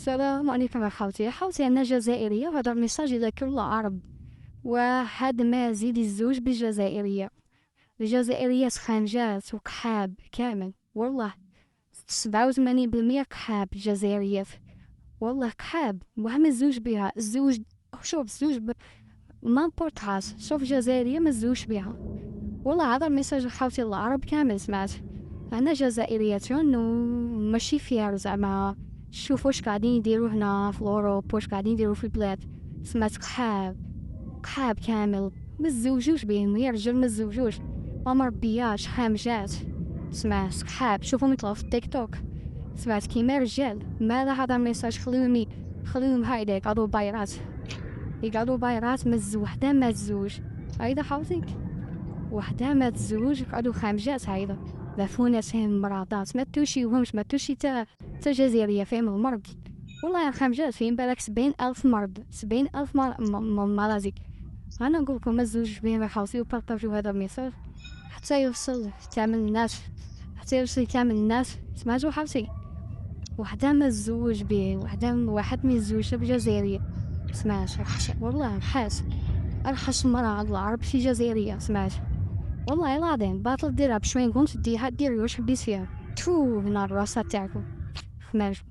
السلام عليكم يا خوتي أنا جزائرية وهذا الميساج إلى كل العرب. وهاد ما زيد الزوج بالجزائرية. الجزائرية خانجات وكحاب كامل والله. 87% كحاب الجزائريات. والله كحاب وهم الزوج بها الزوج. شوف الزوج مامبورت هاس شوف جزائرية ما الزوج بها. والله هذا الميساج خوتي العرب كامل سمعت. أنا جزائرية وماشي فيها زعما. شوفوا واش قاعدين يديروا هنا في الأوروب واش قاعدين يديروا في البلاد. سمعت كحاب كحاب كامل مزوجوش بهم يا رجال مزوجوش ما مربياش حامجات. سمعت كحاب شوفهم يطلعوا في التيك توك. سمعت كيما رجال ماذا هذا الميساج خلوهم هايدا يقعدوا بايرات مز وحده ما تزوج. هايدا حوزي وحده ما تزوج يقعدوا خامجات هايدا لافوناتهم مرضات ما توشيوهمش ما توشي تا جزائرية فيهم المرض. والله يا خامجات فين بالك 70,000 مرض 70,000 مرض. انا نقولكم ما تزوجوش بهم يا خوتي وبارطاجيو هذا الميساج حتى يوصل كامل الناس حتى يوصل كامل الناس. سمعتو حوتي وحده ما تزوج به واحد ما يتزوجش بجزائرية. سمعت والله حاس ارخص مرة على العرب في جزائرية. سمعت والله العظيم باطل ديرها بشوين قمت ديها ديري واش حبيت فيها تو من الراسة تاعكم. خماج